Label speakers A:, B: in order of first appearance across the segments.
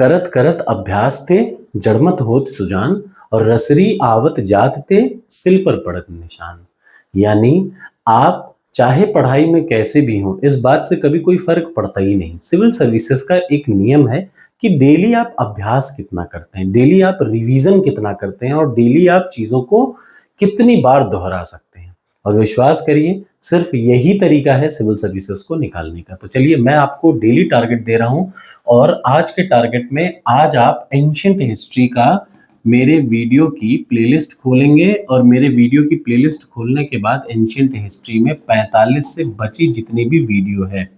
A: करत करत अभ्यास ते जड़मत होत सुजान और रसरी आवत जात ते सिल पर पड़त निशान। यानी आप चाहे पढ़ाई में कैसे भी हों, इस बात से कभी कोई फर्क पड़ता ही नहीं। सिविल सर्विसेज का एक नियम है कि डेली आप अभ्यास कितना करते हैं, डेली आप रिवीजन कितना करते हैं और डेली आप चीजों को कितनी बार दोहरा सकते हैं। और विश्वास करिए, सिर्फ यही तरीका है सिविल सर्विसेज को निकालने का। तो चलिए, मैं आपको डेली टारगेट दे रहा हूं और आज के टारगेट में आज आप एंशियंट हिस्ट्री का मेरे वीडियो की प्लेलिस्ट खोलेंगे और मेरे वीडियो की प्लेलिस्ट खोलने के बाद एंशियंट हिस्ट्री में 45 से बची जितनी भी वीडियो है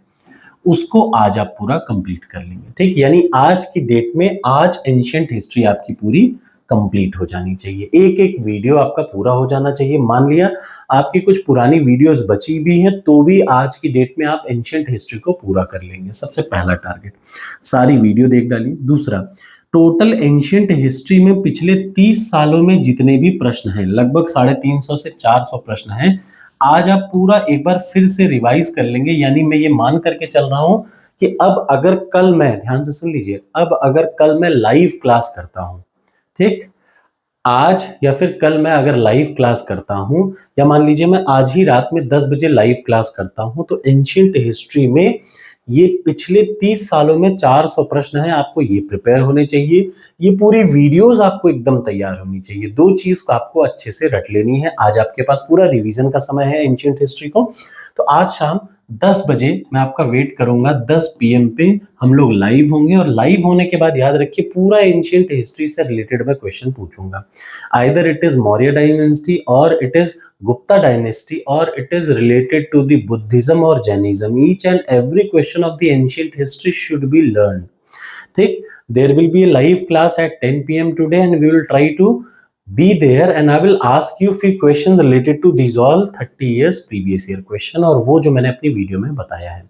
A: उसको आज आप पूरा कंप्लीट कर लेंगे। ठीक, यानी आज की डेट में आज एंशियंट हिस्ट्री आपकी पूरी कंप्लीट हो जानी चाहिए। एक एक वीडियो आपका पूरा हो जाना चाहिए। मान लिया आपकी कुछ पुरानी वीडियोस बची भी हैं तो भी आज की डेट में आप एंशियंट हिस्ट्री को पूरा कर लेंगे। सबसे पहला टारगेट, सारी वीडियो देख डालिए। दूसरा, टोटल एंशियंट हिस्ट्री में पिछले 30 सालों में जितने भी प्रश्न हैं, लगभग 350 से 400 प्रश्न हैं, आज आप पूरा एक बार फिर से रिवाइज कर लेंगे। यानी मैं ये मान करके चल रहा हूं कि अब अगर कल मैं, ध्यान से सुन लीजिए, अब अगर कल मैं लाइव क्लास करता हूं, ठीक, आज या फिर कल मैं अगर लाइव क्लास करता हूं, या मान लीजिए मैं आज ही रात में 10 बजे लाइव क्लास करता हूं, तो एंशियंट हिस्ट्री में ये पिछले 30 सालों में 400 प्रश्न हैं, आपको ये प्रिपेयर होने चाहिए। ये पूरी वीडियोस आपको एकदम तैयार होनी चाहिए। दो चीज को आपको अच्छे से रट लेनी है। आज आपके पास पूरा रिवीजन का समय है एंशियंट हिस्ट्री को। तो आज शाम 10 बजे मैं आपका वेट करूंगा। 10 पीएम पे हम लोग लाइव होंगे और लाइव होने के बाद याद रखिए पूरा एंशियंट हिस्ट्री से रिलेटेड मैं क्वेश्चन पूछूंगा। Either it is Maurya dynasty और it is Gupta dynasty or it is related to the Buddhism or Jainism. Each and every question of the ancient history should be learned. ठीक, there will be a live class at 10 p.m. today and we will try to be there and I will ask you few questions related to these all 30 years previous year question और वो जो मैंने अपनी video में बताया है।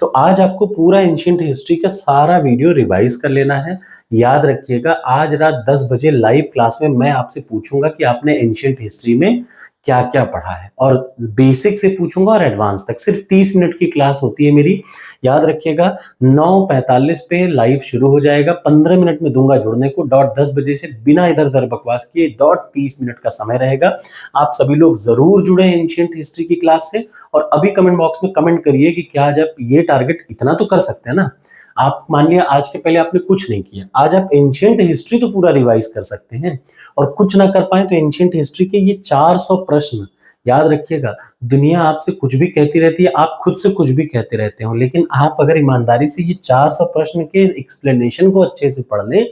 A: तो आज आपको पूरा एंशियंट हिस्ट्री का सारा वीडियो रिवाइज कर लेना है। याद रखिएगा, आज रात 10 बजे लाइव क्लास में मैं आपसे पूछूंगा कि आपने एंशियंट हिस्ट्री में क्या क्या पढ़ा है और बेसिक से पूछूंगा और एडवांस तक। सिर्फ 30 मिनट की क्लास होती है मेरी। याद रखिएगा, 9:45 पे लाइव शुरू हो जाएगा। 15 मिनट में दूंगा जुड़ने को। डॉट 10 बजे से बिना इधर उधर बकवास किए डॉट 30 मिनट का समय रहेगा। आप सभी लोग जरूर जुड़े एंशियंट हिस्ट्री की क्लास से और अभी कमेंट बॉक्स में कमेंट करिए कि क्या आज आप ये टारगेट इतना तो कर सकते हैं ना। आप मान लिया आज के पहले आपने कुछ नहीं किया, आज आप एंशियंट हिस्ट्री तो पूरा रिवाइज कर सकते हैं और कुछ ना कर पाए तो एंशियंट हिस्ट्री के ये 400 प्रश्न याद रखिएगा। दुनिया आपसे कुछ भी कहती रहती है, आप खुद से कुछ भी कहते रहते हो, लेकिन आप अगर ईमानदारी से ये 400 प्रश्न के एक्सप्लेनेशन को अच्छे से पढ़ लें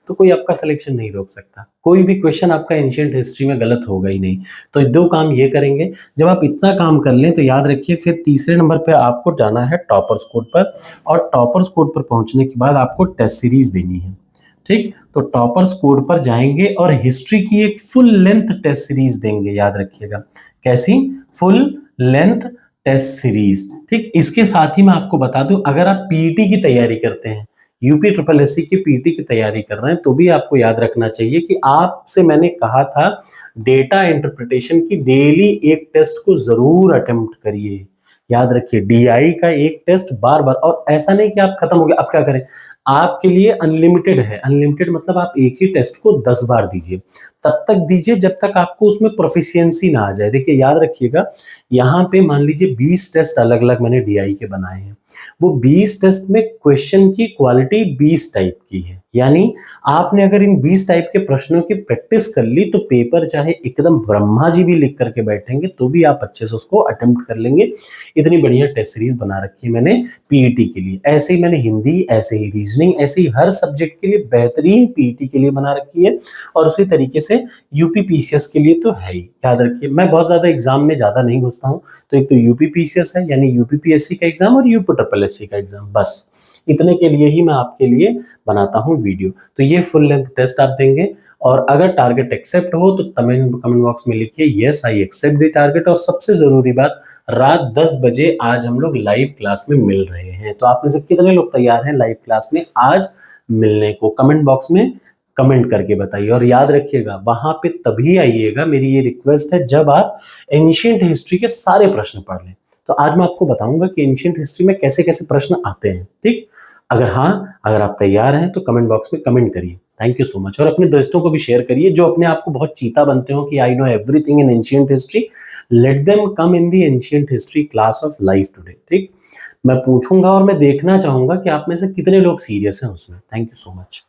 A: तो कोई आपका सिलेक्शन नहीं रोक सकता। कोई भी क्वेश्चन आपका एंशियंट हिस्ट्री में गलत होगा ही नहीं। तो दो काम ये करेंगे। जब आप इतना काम कर लें तो याद रखिए फिर तीसरे नंबर पे आपको जाना है टॉपर्स कोड पर और टॉपर्स कोड पर पहुंचने के बाद आपको टेस्ट सीरीज देनी है। ठीक, तो टॉपर्स कोड पर जाएंगे और हिस्ट्री की एक फुल लेंथ टेस्ट सीरीज देंगे। याद रखिएगा, कैसी? Full length test series. ठीक, इसके साथ ही मैं आपको बता दूं, अगर आप पीईटी की तैयारी करते हैं, यूपी ट्रिपल एससी की पीटी की तैयारी कर रहे हैं, तो भी आपको याद रखना चाहिए कि आपसे मैंने कहा था डेटा इंटरप्रिटेशन की डेली एक टेस्ट को जरूर अटेम्प्ट करिए। याद रखिए, डीआई का एक टेस्ट बार बार, और ऐसा नहीं कि आप खत्म हो गया अब क्या करें। आपके लिए अनलिमिटेड है। अनलिमिटेड मतलब आप एक ही टेस्ट को 10 बार दीजिए, तब तक दीजिए जब तक आपको उसमें प्रोफिशिएंसी ना आ जाए। देखिए याद रखिएगा, यहाँ पे मान लीजिए 20 टेस्ट अलग अलग मैंने डीआई के बनाए हैं। वो 20 टेस्ट में क्वेश्चन की क्वालिटी 20 टाइप की है। यानी आपने अगर इन 20 टाइप के प्रश्नों की प्रैक्टिस कर ली तो पेपर चाहे एकदम ब्रह्मा जी भी लिख करके बैठेंगे तो भी आप अच्छे से उसको अटेम्प्ट कर लेंगे। इतनी बढ़िया टेस्ट सीरीज बना रखी है मैंने पीईटी के लिए। ऐसे ही मैंने हिंदी, ऐसे ही रीजनिंग, ऐसे ही हर सब्जेक्ट के लिए बेहतरीन पीईटी के लिए बना रखी है और उसी तरीके से यूपी पीसीएस के लिए तो है ही। याद रखिए, मैं बहुत ज्यादा एग्जाम में ज्यादा नहीं घुसता हूँ। तो एक तो यूपी पीसीएस है यानी यूपी पीएससी का एग्जाम और यूपी ट्रिपल एससी का एग्जाम, बस इतने के लिए ही मैं आपके लिए बनाता हूँ वीडियो। तो ये फुल लेंथ टेस्ट आप देंगे और अगर टारगेट एक्सेप्ट हो तो कमेंट बॉक्स में लिखिए yes I accept the target. और सबसे जरूरी बात, रात 10 बजे आज हम लोग लाइव क्लास में मिल रहे हैं। तो आप में से कितने लोग तैयार हैं लाइव क्लास में आज मिलने को? कमेंट बॉक्स में कमेंट करके बताइए। और याद रखिएगा, वहां पे तभी आइएगा, मेरी ये रिक्वेस्ट है, जब आप एंशियंट हिस्ट्री के सारे प्रश्न पढ़ लें। तो आज मैं आपको बताऊंगा कि एंशियंट हिस्ट्री में कैसे कैसे प्रश्न आते हैं। ठीक, अगर हाँ, अगर आप तैयार हैं तो कमेंट बॉक्स में कमेंट करिए। Thank you so much. और अपने दोस्तों को भी शेयर करिए जो अपने आप को बहुत चीता बनते हो कि I know everything in ancient history. Let them come in the ancient history class of life today. ठीक, मैं पूछूंगा और मैं देखना चाहूंगा कि आप में से कितने लोग सीरियस हैं उसमें। Thank you so much.